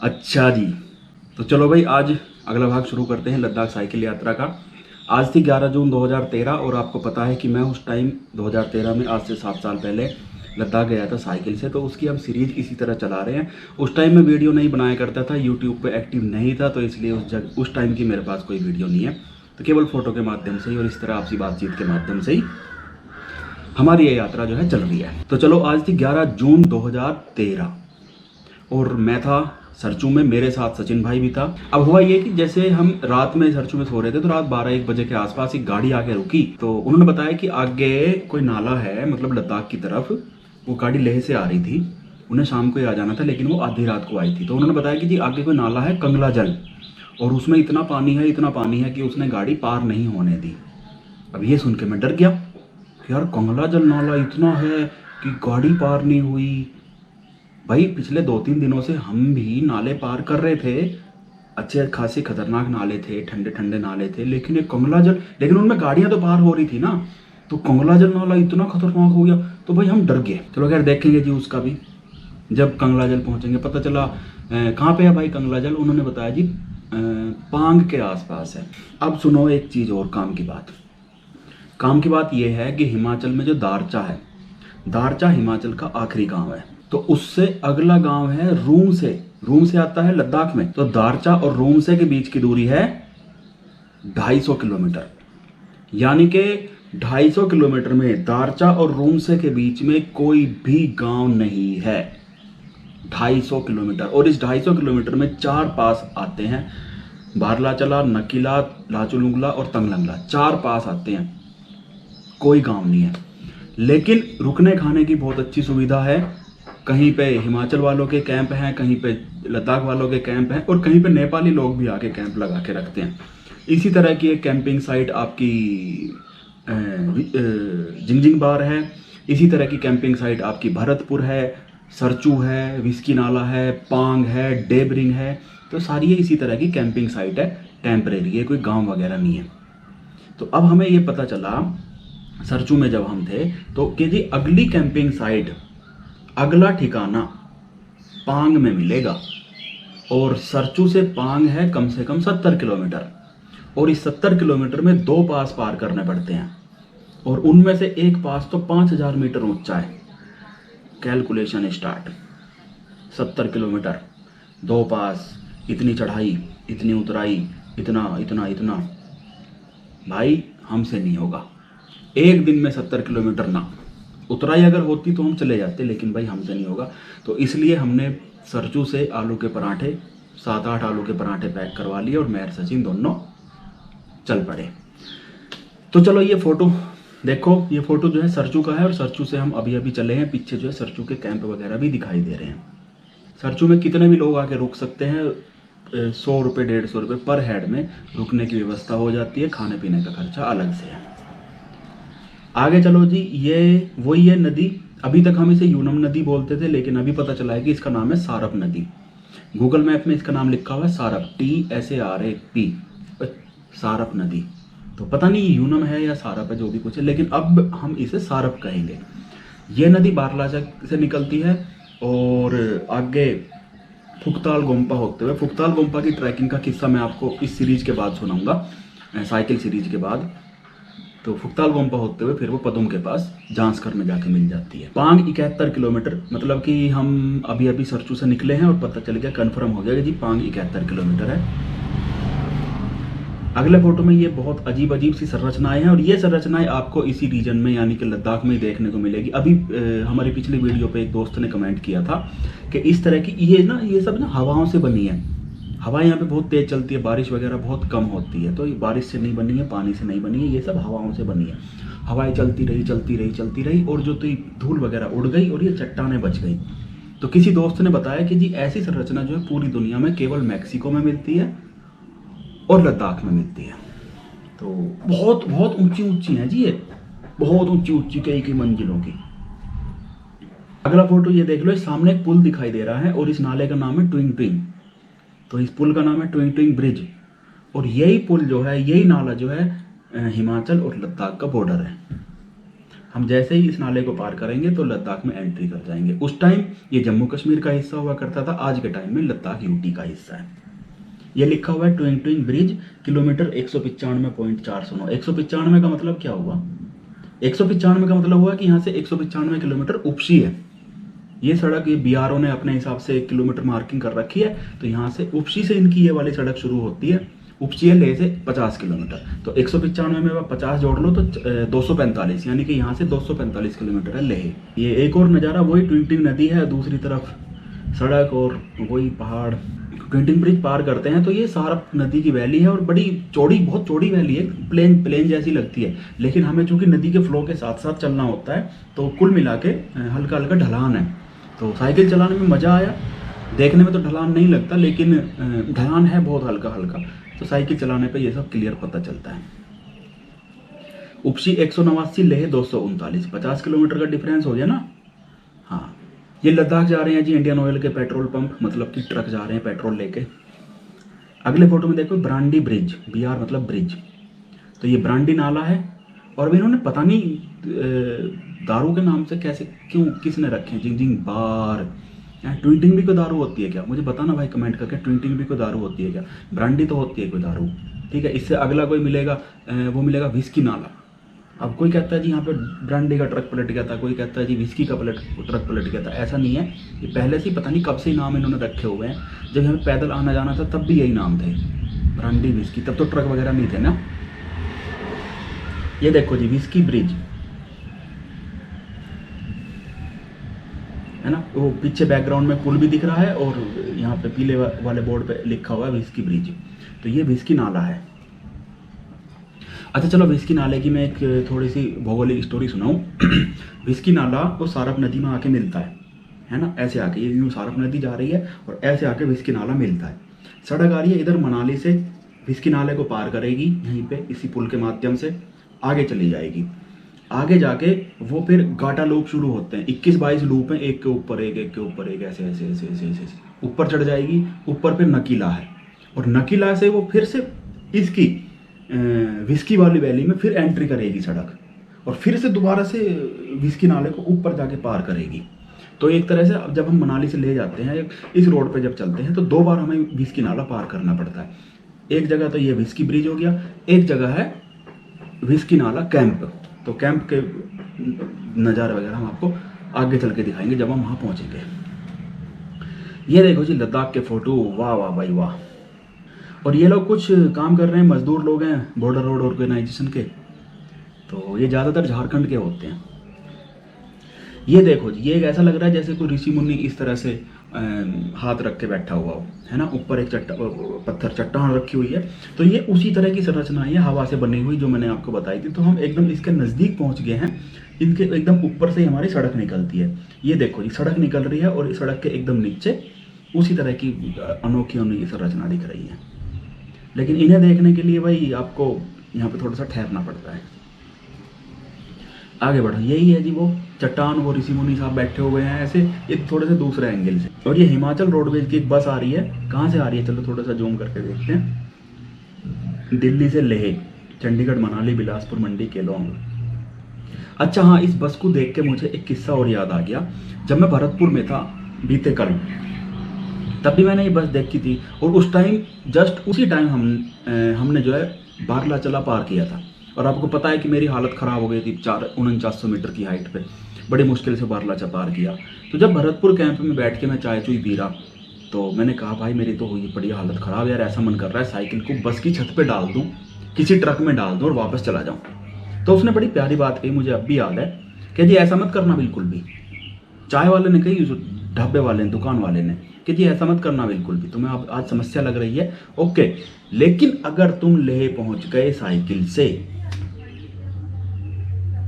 अच्छा जी, तो चलो भाई आज अगला भाग शुरू करते हैं लद्दाख साइकिल यात्रा का। आज थी 11 जून 2013 और आपको पता है कि मैं उस टाइम 2013 में आज से 7 साल पहले लद्दाख गया था साइकिल से। तो उसकी हम सीरीज इसी तरह चला रहे हैं। उस टाइम मैं वीडियो नहीं बनाया करता था, यूट्यूब पे एक्टिव नहीं था, तो इसलिए उस टाइम की मेरे पास कोई वीडियो नहीं है। तो केवल फ़ोटो के माध्यम से ही और इस तरह आपसी बातचीत के माध्यम से ही हमारी ये यात्रा जो है चल रही है। तो चलो आज थी 11 जून 2013 और मैं था सरचू में, मेरे साथ सचिन भाई भी था। अब हुआ ये कि जैसे हम रात में सरचू में सो रहे थे तो रात 12-1 बजे के आसपास एक गाड़ी आके रुकी। तो उन्होंने बताया कि आगे कोई नाला है, मतलब लद्दाख की तरफ। वो गाड़ी लेह से आ रही थी, उन्हें शाम को ही आ जाना था, लेकिन वो आधी रात को आई थी। तो उन्होंने बताया कि जी आगे कोई नाला है कंगला जल, और उसमें इतना पानी है कि उसने गाड़ी पार नहीं होने दी। अब ये सुन के मैं डर गया कि यार कंगला जल नाला इतना है कि गाड़ी पार नहीं हुई। भाई पिछले 2-3 दिनों से हम भी नाले पार कर रहे थे, अच्छे खासे खतरनाक नाले थे, ठंडे ठंडे नाले थे, लेकिन ये कंगला जल, लेकिन उनमें गाड़ियां तो पार हो रही थी ना। तो कंगला जल नाला इतना खतरनाक हो गया तो भाई हम डर गए। चलो खैर देखेंगे जी उसका भी, जब कंगला जल पहुंचेंगे पता चला। कहाँ पे है भाई कंगला जल? उन्होंने बताया जी पांग के आसपास है। अब सुनो एक चीज़ और, काम की बात यह है कि हिमाचल में जो दारचा है, दारचा हिमाचल का आखिरी गांव है। तो उससे अगला गांव है रूम से आता है लद्दाख में। तो दारचा और रूम से के बीच की दूरी है 250 किलोमीटर। यानी कि 250 किलोमीटर में दारचा और रूम से के बीच में कोई भी गांव नहीं है। 250 किलोमीटर, और इस 250 किलोमीटर में 4 पास आते हैं, बारलाचला, नकीला, लाचुलुंगला और तंगलंगला। 4 पास आते हैं, कोई गांव नहीं है। लेकिन रुकने खाने की बहुत अच्छी सुविधा है। कहीं पे हिमाचल वालों के कैंप हैं, कहीं पे लद्दाख वालों के कैंप हैं, और कहीं पे नेपाली लोग भी आके कैंप लगा के रखते हैं। इसी तरह की एक कैंपिंग साइट आपकी जिंगजिंग बार है। इसी तरह की कैंपिंग साइट आपकी भरतपुर है, सरचू है, विस्की नाला है, पांग है, डेबरिंग है। तो सारी ये इसी तरह की कैंपिंग साइट है, टेम्परेरी है, कोई गांव वगैरह नहीं है। तो अब हमें ये पता चला सरचू में जब हम थे तो कि जी अगली कैंपिंग साइट, अगला ठिकाना पांग में मिलेगा। और सरचू से पांग है कम से कम 70 किलोमीटर, और इस 70 किलोमीटर में 2 पास पार करने पड़ते हैं, और उनमें से एक पास तो 5000 मीटर ऊंचा है। Calculation start. 70 किलोमीटर, 2 पास, इतनी चढ़ाई, इतनी उतराई, इतना इतना इतना, भाई हमसे नहीं होगा। एक दिन में 70 किलोमीटर ना, उतराई अगर होती तो हम चले जाते, लेकिन भाई हमसे नहीं होगा। तो इसलिए हमने सरचू से आलू के पराठे, 7-8 आलू के पराठे पैक करवा लिए और मैं और सचिन दोनों चल पड़े। तो चलो ये फोटो देखो, ये फोटो जो है सरचू का है, और सरचू से हम अभी अभी चले हैं। पीछे जो है सरचू के कैंप वगैरह भी दिखाई दे रहे हैं। सरचू में कितने भी लोग आके रुक सकते हैं, 100 रुपये 150 रुपये पर हेड में रुकने की व्यवस्था हो जाती है, खाने पीने का खर्चा अलग से है। आगे चलो जी, ये वही है नदी। अभी तक हम इसे यूनम नदी बोलते थे, लेकिन अभी पता चला है कि इसका नाम है सारप नदी। गूगल मैप में इसका नाम लिखा हुआ है सारप, TSARAP, सारप नदी। तो पता नहीं यूनम है या सारप है, जो भी कुछ है, लेकिन अब हम इसे सारप कहेंगे। ये नदी बारलाचा से निकलती है और आगे फुकताल गोम्पा होते हुए, फुकताल गोम्पा की ट्रैकिंग का किस्सा मैं आपको इस सीरीज के बाद सुनाऊंगा, साइकिल सीरीज के बाद। तो फुकताल गोम्पा होते हुए फिर वो पदुम के पास जांसकर में जाके मिल जाती है। पांग 71 किलोमीटर, मतलब कि हम अभी अभी सरचू से निकले हैं और पता चल गया, कंफर्म हो गया कि जी पांग 71 किलोमीटर है। अगले फोटो में ये बहुत अजीब अजीब सी संरचनाएं हैं, और ये संरचनाएं आपको इसी रीजन में यानी कि लद्दाख में ही देखने को मिलेगी। अभी हमारी पिछली वीडियो पे एक दोस्त ने कमेंट किया था कि इस तरह की ये सब ना हवाओं से बनी है। हवा यहाँ पे बहुत तेज चलती है, बारिश वगैरह बहुत कम होती है। तो ये बारिश से नहीं बनी है, पानी से नहीं बनी है, ये सब हवाओं से बनी है। हवाएं चलती रही, और जो तो धूल वगैरह उड़ गई और ये चट्टानें बच गई। तो किसी दोस्त ने बताया कि जी ऐसी संरचना जो है पूरी दुनिया में केवल मैक्सिको में मिलती है और लद्दाख में मिलती है। तो बहुत बहुत ऊंची ऊंची हैं जी ये, बहुत ऊंची ऊंची, कई मंजिलों की। अगला फोटो ये देख लो, इस सामने एक पुल दिखाई दे रहा है और इस नाले का नाम है ट्विंग ट्विंग। तो इस पुल का नाम है ट्विंग ट्विंग ब्रिज, और यही पुल जो है, यही नाला जो है हिमाचल और लद्दाख का बॉर्डर है। हम जैसे ही इस नाले को पार करेंगे तो लद्दाख में एंट्री कर जाएंगे। उस टाइम ये जम्मू कश्मीर का हिस्सा हुआ करता था, आज के टाइम में लद्दाख यूटी का हिस्सा है। ये लिखा हुआ है ट्विंग ट्विंग ब्रिज, किलोमीटर 195.409। 195 का मतलब क्या हुआ? 195 का मतलब हुआ कि यहाँ से 195 किलोमीटर उपसी है ये सड़क। ये बीआरओ ने अपने हिसाब से 1 किलोमीटर मार्किंग कर रखी है, तो यहाँ से उपसी से इनकी ये वाली सड़क शुरू होती है। उपसी है लेह से 50 किलोमीटर, तो 195 में 50 जोड़ लो तो 245, यानी कि यहाँ से 245 किलोमीटर है लेह। ये एक और नज़ारा, वही ट्विंटिंग नदी है, दूसरी तरफ सड़क और वही पहाड़। ट्विंटिंग ब्रिज पार करते हैं तो ये सारप नदी की वैली है और बड़ी चौड़ी, बहुत चौड़ी वैली है, प्लेन जैसी लगती है, लेकिन हमें चूंकि नदी के फ्लो के साथ साथ चलना होता है तो कुल मिला के हल्का हल्का ढलान है। तो साइकिल चलाने में मज़ा आया। देखने में तो ढलान नहीं लगता, लेकिन ढलान है बहुत हल्का हल्का, तो साइकिल चलाने पे ये सब क्लियर पता चलता है। उपसी 189, लेह 239, 50 किलोमीटर का डिफरेंस हो गया ना। हाँ, ये लद्दाख जा रहे हैं जी इंडियन ऑयल के पेट्रोल पंप, मतलब कि ट्रक जा रहे हैं पेट्रोल लेके। अगले फोटो में देखो ब्रांडी ब्रिज, बीआर मतलब ब्रिज, तो ये ब्रांडी नाला है। और इन्होंने पता नहीं दारू के नाम से कैसे, क्यों, किसने रखे जिंग जिंग बार। ट्विंटिंग भी कोई दारू होती है क्या? मुझे बताना भाई कमेंट करके, ट्विंटिंग भी कोई दारू होती है क्या? ब्रांडी तो होती है कोई दारू, ठीक है। इससे अगला कोई मिलेगा, वो मिलेगा विस्की नाला। अब कोई कहता है जी यहाँ पे ब्रांडी का ट्रक पलट गया था, कोई कहता है जी विस्की का ट्रक पलट गया था। ऐसा नहीं है, ये पहले से ही पता नहीं कब से नाम इन्होंने रखे हुए हैं। जब हमें पैदल आना जाना था तब भी यही नाम थे, ब्रांडी विस्की, तब तो ट्रक वगैरह नहीं थे ना। ये देखो जी विस्की ब्रिज है ना, वो पीछे बैकग्राउंड में पुल भी दिख रहा है और यहाँ पे पीले वाले बोर्ड पे लिखा हुआ है विस्की ब्रिज, तो ये विस्की नाला है। अच्छा चलो, विस्की नाले की मैं एक थोड़ी सी भौगोलिक स्टोरी सुनाऊं। विस्की नाला वो सारप नदी में आके मिलता है ना, ऐसे आके ये यूँ सारप नदी जा रही है और ऐसे आके विस्की नाला मिलता है। सड़क आ रही है इधर मनाली से, विस्की नाले को पार करेगी यहीं पे इसी पुल के माध्यम से आगे चली जाएगी। आगे जाके वो फिर गाटा लूप शुरू होते हैं, 21-22 लूप हैं, एक के ऊपर एक, एक के ऊपर एक, ऐसे ऐसे ऐसे ऐसे ऐसे ऊपर चढ़ जाएगी। ऊपर फिर नकीला है और नकीला से वो फिर से इसकी विस्की वाली वैली में फिर एंट्री करेगी सड़क, और फिर से दोबारा से विस्की नाले को ऊपर जाके पार करेगी। तो एक तरह से अब जब हम मनाली से ले जाते हैं इस रोड पे जब चलते हैं तो 2 बार हमें विस्की नाला पार करना पड़ता है। एक जगह तो ये विस्की ब्रिज हो गया, एक जगह है विस्की नाला कैंप। तो कैंप के नज़ारे वगैरह हम आपको आगे चल के दिखाएंगे जब हम वहाँ पहुँचेंगे। ये देखो जी लद्दाख के फ़ोटो, वाह वाह भाई वाह। और ये लोग कुछ काम कर रहे हैं, मजदूर लोग हैं बॉर्डर रोड ऑर्गेनाइजेशन के, तो ये ज़्यादातर झारखंड के होते हैं। ये देखो जी, ये एक ऐसा लग रहा है जैसे कोई ऋषि मुनि इस तरह से हाथ रख के बैठा हुआ हो, है ना। ऊपर एक पत्थर चट्टान रखी हुई है, तो ये उसी तरह की संरचना है हवा से बनी हुई जो मैंने आपको बताई थी। तो हम एकदम इसके नज़दीक पहुंच गए हैं, इनके एकदम ऊपर से हमारी सड़क निकलती है। ये देखो ये सड़क निकल रही है और इस सड़क के एकदम नीचे उसी तरह की अनोखी अनोखी संरचना दिख रही है। लेकिन इन्हें देखने के लिए भाई आपको यहाँ पे थोड़ा सा ठहरना पड़ता है। आगे बढ़ो, यही है जी वो चट्टान, वो ऋषि मुनि साहब बैठे हुए हैं ऐसे, ये थोड़े से दूसरे एंगल से। और ये हिमाचल रोडवेज की एक बस आ रही है, कहाँ से आ रही है चलो थोड़ा सा जूम करके देखते हैं। दिल्ली से लेह, चंडीगढ़, मनाली, बिलासपुर, मंडी, केलोंग। अच्छा हाँ, इस बस को देख के मुझे एक किस्सा और याद आ गया। जब मैं भरतपुर में था बीते कल, तब भी मैंने ये बस देखी थी और उस टाइम जस्ट उसी टाइम हमने जो है बारलाचला पार किया था। और आपको पता है कि मेरी हालत ख़राब हो गई थी 4900 मीटर की हाइट पे, बड़ी मुश्किल से बारलाचा पार किया। तो जब भरतपुर कैंप में बैठ के मैं चाय चुई पी रहा, तो मैंने कहा भाई मेरी तो हुई बड़ी हालत ख़राब यार, ऐसा मन कर रहा है साइकिल को बस की छत पे डाल दूँ, किसी ट्रक में डाल दूँ और वापस चला जाऊँ। तो उसने बड़ी प्यारी बात कही, मुझे अब भी याद है, कि जी ऐसा मत करना बिल्कुल भी। चाय वाले ने कही, ढाबे वाले ने, दुकान वाले ने, कि जी ऐसा मत करना बिल्कुल भी, तुम्हें अब आज समस्या लग रही है, ओके, लेकिन अगर तुम लेह पहुंच गए साइकिल से,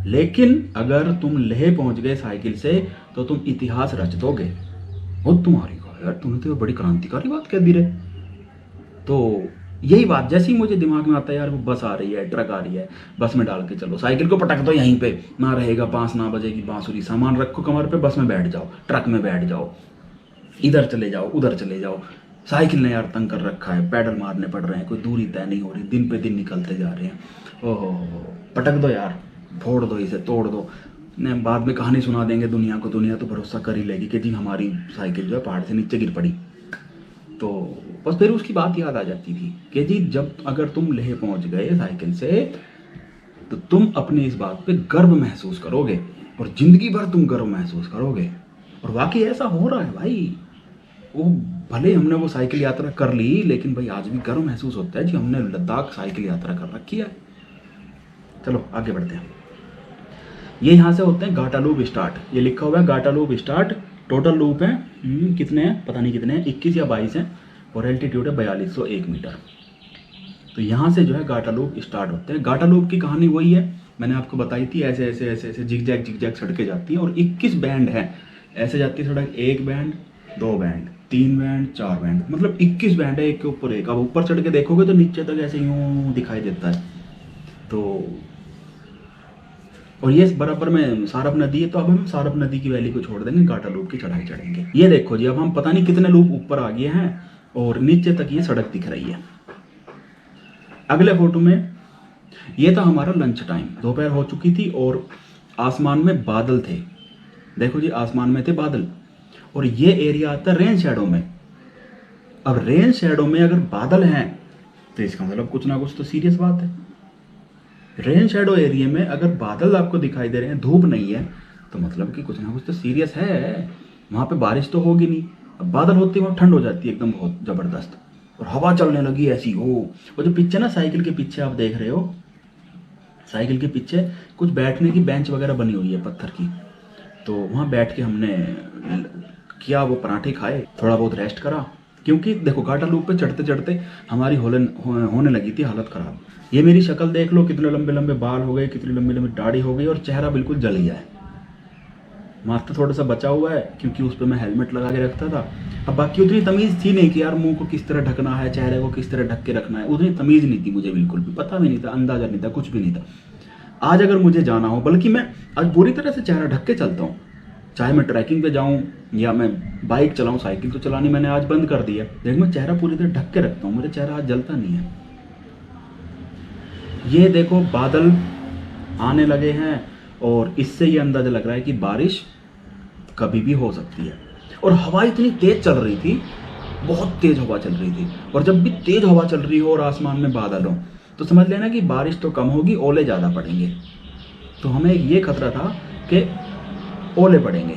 लेकिन अगर तुम लेह पहुंच गए साइकिल से तो तुम इतिहास रच दोगे। और तुम्हारी यार, तूने तो बड़ी क्रांतिकारी बात कह दी रे। तो यही बात जैसी मुझे दिमाग में आता है, यार वो बस आ रही है, ट्रक आ रही है, बस में डाल के चलो, साइकिल को पटक दो यहीं पे, ना रहेगा बांस, ना बजेगी बांसुरी, सामान रखो कमर पे, बस में बैठ जाओ, ट्रक में बैठ जाओ, इधर चले जाओ, उधर चले जाओ। साइकिल ने यार तंग कर रखा है, पैडल मारने पड़ रहे हैं, कोई दूरी तय नहीं हो रही, दिन पे दिन निकलते जा रहे हैं। ओहो, पटक दो यार, फोड़ दो इसे, तोड़ दो, बाद में कहानी सुना देंगे दुनिया को, दुनिया तो भरोसा कर ही लेगी कि जी हमारी साइकिल जो है पहाड़ से नीचे गिर पड़ी। तो बस फिर उसकी बात याद आ जाती थी कि जी जब अगर तुम लेह पहुंच गए साइकिल से तो तुम अपनी इस बात पे गर्व महसूस करोगे और ज़िंदगी भर तुम गर्व महसूस करोगे। और वाकई ऐसा हो रहा है भाई। वो भले हमने वो साइकिल यात्रा कर ली, लेकिन भाई आज भी गर्व महसूस होता है जी हमने लद्दाख साइकिल यात्रा कर रखी है। चलो आगे बढ़ते हैं। ये यहाँ से होते हैं गाटा लूप स्टार्ट। ये लिखा हुआ है गाटा लूप स्टार्ट। टोटल लूप है कितने हैं पता नहीं कितने हैं, 21 या 22 हैं, और एल्टीट्यूड है 4201 मीटर। तो यहाँ से जो है गाटा लूप स्टार्ट होते हैं। गाटा लूप की कहानी वही है, मैंने आपको बताई थी। ऐसे ऐसे ऐसे ऐसे जिगजैग सड़कें जाती हैं और 21 बैंड हैं। ऐसे जाती है सड़क, 1 बैंड, 2 बैंड, 3 बैंड, 4 बैंड, मतलब 21 बैंड है, एक के ऊपर एक। अब ऊपर चढ़ के देखोगे तो नीचे तक ऐसे यूँ दिखाई देता है। तो और ये बराबर में सारप नदी है, तो अब हम सारप नदी की वैली को छोड़ देंगे, गाटा लूप की चढ़ाई चढ़ेंगे। ये देखो जी, अब हम पता नहीं कितने लूप ऊपर आ गए हैं और नीचे तक ये सड़क दिख रही है। अगले फोटो में ये था हमारा लंच टाइम, दोपहर हो चुकी थी और आसमान में बादल थे। देखो जी आसमान में थे बादल, और ये एरिया आता है रेन शैडो में। अब रेन शैडो में अगर बादल हैं तो इसका मतलब कुछ ना कुछ तो सीरियस बात है। रेन शैडो एरिया में अगर बादल आपको दिखाई दे रहे हैं, धूप नहीं है, तो मतलब कि कुछ ना कुछ तो सीरियस है। वहाँ पे बारिश तो होगी नहीं। अब बादल होते ही वहाँ ठंड हो जाती है एकदम बहुत ज़बरदस्त, और हवा चलने लगी ऐसी हो। वो जो पीछे ना साइकिल के पीछे आप देख रहे हो, साइकिल के पीछे कुछ बैठने की बेंच वगैरह बनी हुई है पत्थर की। तो वहाँ बैठ के हमने किया, वो पराठे खाए, थोड़ा बहुत रेस्ट करा, क्योंकि देखो गाटा लूप पे चढ़ते चढ़ते हमारी होने लगी थी हालत ख़राब। ये मेरी शक्ल देख लो, कितने लंबे लंबे बाल हो गए, कितनी लंबी लंबी दाढ़ी हो गई, और चेहरा बिल्कुल जल गया है। माथा थोड़ा सा बचा हुआ है क्योंकि उस पर मैं हेलमेट लगा के रखता था। अब बाकी उतनी तमीज़ थी नहीं कि यार मुंह को किस तरह ढकना है, चेहरे को किस तरह ढक के रखना है, उतनी तमीज़ नहीं थी मुझे, बिल्कुल भी पता भी नहीं था, अंदाज़ा नहीं था, कुछ भी नहीं था। आज अगर मुझे जाना हो, बल्कि मैं आज बुरी तरह से चेहरा ढक के चलता हूँ, चाहे मैं ट्रैकिंग पे जाऊँ या मैं बाइक चलाऊँ। साइकिल तो चलानी मैंने आज बंद कर दिया, लेकिन मैं चेहरा पूरी तरह ढक के रखता हूँ, मेरा चेहरा आज जलता नहीं है। ये देखो बादल आने लगे हैं, और इससे ये अंदाज़ा लग रहा है कि बारिश कभी भी हो सकती है। और हवा इतनी तेज़ चल रही थी, बहुत तेज़ हवा चल रही थी, और जब भी तेज़ हवा चल रही हो और आसमान में बादल हो तो समझ लेना कि बारिश तो कम होगी, ओले ज़्यादा पड़ेंगे। तो हमें ये खतरा था कि ओले पड़ेंगे।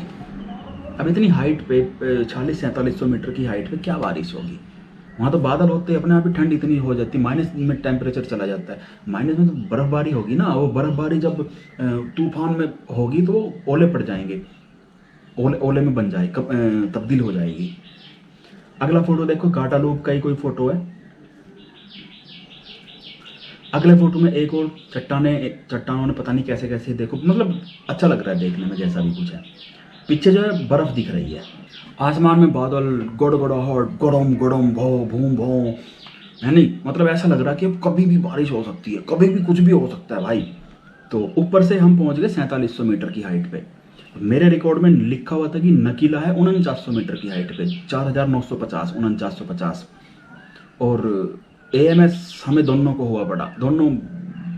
अब इतनी हाइट पे 4600-4700 मीटर की हाइट पे क्या बारिश होगी? वहाँ तो बादल होते अपने आप ही ठंड इतनी हो जाती, माइनस में टेम्परेचर चला जाता है। माइनस में तो बर्फ़बारी होगी ना, वो बर्फ़बारी जब तूफान में होगी तो ओले पड़ जाएंगे, ओले में बन जाए, तब्दील हो जाएगी। अगला फोटो देखो, गाटा लूप का ही कोई फोटो है। अगले फोटो में एक और चट्टानों ने पता नहीं कैसे कैसे, देखो मतलब अच्छा लग रहा है देखने में, जैसा भी कुछ है। पीछे जो है बर्फ़ दिख रही है, आसमान में बादल, गड़गड़ाहट, गड़म गड़म भौ भूम भौ, है नहीं, मतलब ऐसा लग रहा है कि अब कभी भी बारिश हो सकती है, कभी भी कुछ भी हो सकता है भाई। तो ऊपर से हम पहुंच गए 4700 मीटर की हाइट पे। मेरे रिकॉर्ड में लिखा हुआ था कि नकीला है 4900 मीटर की हाइट पे, 4950, 4950। और AMS हमें दोनों को हुआ पड़ा, दोनों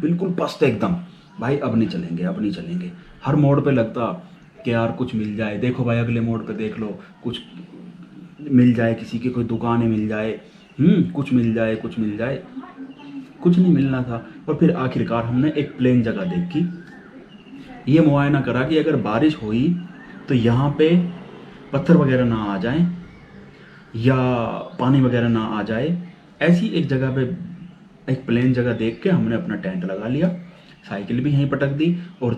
बिल्कुल पस्त एकदम, भाई अब नहीं चलेंगे, अब नहीं चलेंगे। हर मोड़ पे लगता कि यार कुछ मिल जाए, देखो भाई अगले मोड़ पे देख लो, कुछ मिल जाए, किसी की कोई दुकानें मिल जाए, कुछ मिल जाए, कुछ मिल जाए, कुछ नहीं मिलना था। और फिर आखिरकार हमने एक प्लेन जगह देखी, ये मुआयना करा कि अगर बारिश हुई तो यहाँ पे पत्थर वगैरह ना आ जाए या पानी वगैरह ना आ जाए। ऐसी एक जगह पे एक प्लेन जगह देख के हमने अपना टेंट लगा लिया, साइकिल भी यहीं पटक दी, और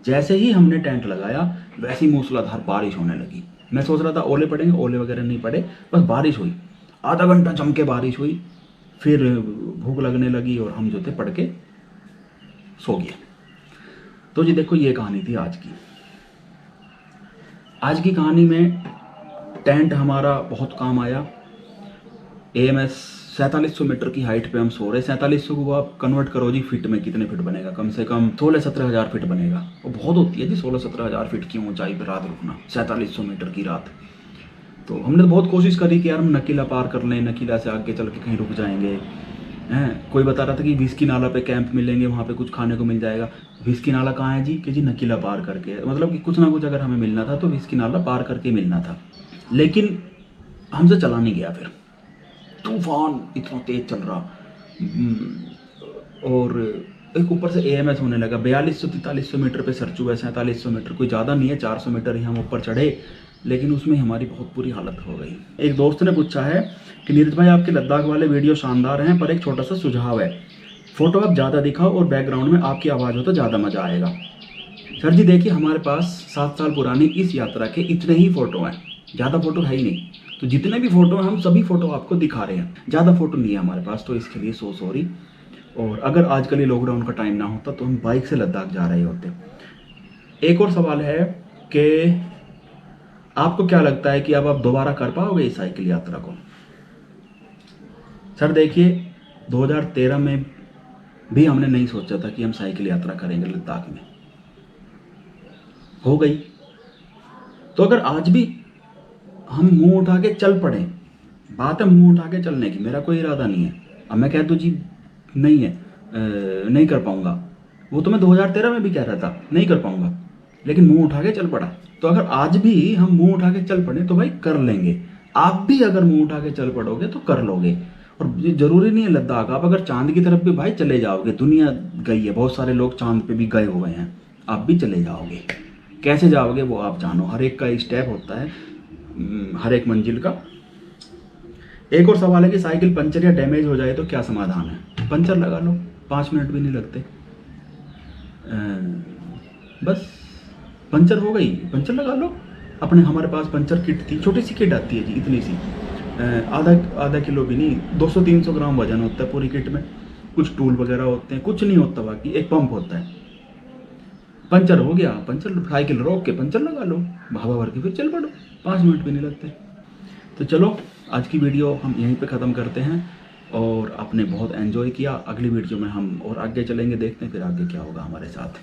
जैसे ही हमने टेंट लगाया वैसे ही मूसलाधार बारिश होने लगी। मैं सोच रहा था ओले पड़ेंगे, ओले वगैरह नहीं पड़े, बस बारिश हुई, आधा घंटा जम के बारिश हुई। फिर भूख लगने लगी और हम जो थे पढ़ के सो गए। तो जी देखो ये कहानी थी आज की। आज की कहानी में टेंट हमारा बहुत काम आया। AMS 4700 मीटर की हाइट पे हम सो रहे। 4700 को आप कन्वर्ट करो जी फिट में, कितने फिट बनेगा? कम से कम 16-17 हज़ार फिट बनेगा। वो बहुत होती है जी 16-17 हज़ार फिट की ऊंचाई पर रात रुकना, 4700 मीटर की रात। तो हमने तो बहुत कोशिश करी कि यार हम नकीला पार कर लें, नकीला से आगे चल के कहीं रुक जाएंगे, हैं। कोई बता रहा था कि विस्की नाला पे कैंप मिलेंगे, वहाँ पे कुछ खाने को मिल जाएगा। विस्की नाला कहाँ है जी? कि जी नकीला पार करके है। मतलब कि कुछ ना कुछ अगर हमें मिलना था तो विस्की नाला पार करके मिलना था, लेकिन हमसे चला नहीं गया। फिर तूफान इतना तेज चल रहा, और एक ऊपर से AMS होने लगा। 4200-4300 मीटर पे सरचू है, 4700 मीटर, कोई ज़्यादा नहीं है, 400 मीटर ही हम ऊपर चढ़े, लेकिन उसमें हमारी बहुत बुरी हालत हो गई। एक दोस्त ने पूछा है कि नीरज भाई आपके लद्दाख वाले वीडियो शानदार हैं, पर एक छोटा सा सुझाव है, फ़ोटो आप ज़्यादा दिखाओ और बैकग्राउंड में आपकी आवाज़ हो तो ज़्यादा मज़ा आएगा। सर जी देखिए, हमारे पास 7 साल पुरानी इस यात्रा के इतने ही फ़ोटो हैं, ज़्यादा फ़ोटो है ही नहीं। तो जितने भी फ़ोटो हैं हम सभी फ़ोटो आपको दिखा रहे हैं, ज़्यादा फ़ोटो नहीं है हमारे पास, तो इसके लिए सॉरी। और अगर आजकल ये लॉकडाउन का टाइम ना होता तो हम बाइक से लद्दाख जा रहे होते। एक और सवाल है कि आपको क्या लगता है कि अब आप दोबारा कर पाओगे इस साइकिल यात्रा को? सर देखिए, 2013 में भी हमने नहीं सोचा था कि हम साइकिल यात्रा करेंगे लद्दाख में, हो गई। तो अगर आज भी हम मुंह उठा के चल पड़े, बात है मुंह उठा के चलने की, मेरा कोई इरादा नहीं है। अब मैं कह दूँ जी नहीं है, नहीं कर पाऊंगा, वो तो मैं 2013 में भी कह रहा था नहीं कर पाऊंगा, लेकिन मुंह उठा के चल पड़ा। तो अगर आज भी हम मुंह उठा के चल पड़े तो भाई कर लेंगे। आप भी अगर मुंह उठा के चल पड़ोगे तो कर लोगे। और ये जरूरी नहीं है लद्दाख, आप अगर चांद की तरफ भी भाई चले जाओगे, दुनिया गई है, बहुत सारे लोग चांद पे भी गए हुए हैं, आप भी चले जाओगे। कैसे जाओगे वो आप जानो, हर एक का एक स्टेप होता है, हर एक मंजिल का। एक और सवाल है कि साइकिल पंचर या डैमेज हो जाए तो क्या समाधान है? पंचर लगा लो, 5 मिनट भी नहीं लगते, बस पंचर हो गई, पंचर लगा लो। अपने हमारे पास पंचर किट थी, छोटी सी किट आती है जी, इतनी सी, आधा किलो भी नहीं, 200-300 ग्राम वजन होता है पूरी किट में। कुछ टूल वगैरह होते हैं, कुछ नहीं होता, बाकी एक पंप होता है। पंचर हो गया, पंचर साइकिल रोक के पंचर लगा लो, हवा भर के फिर चल पड़ो, 5 मिनट भी नहीं लगते। तो चलो आज की वीडियो हम यहीं पे ख़त्म करते हैं, और आपने बहुत एंजॉय किया। अगली वीडियो में हम और आगे चलेंगे, देखते हैं फिर आगे क्या होगा हमारे साथ।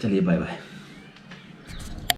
चलिए बाय बाय।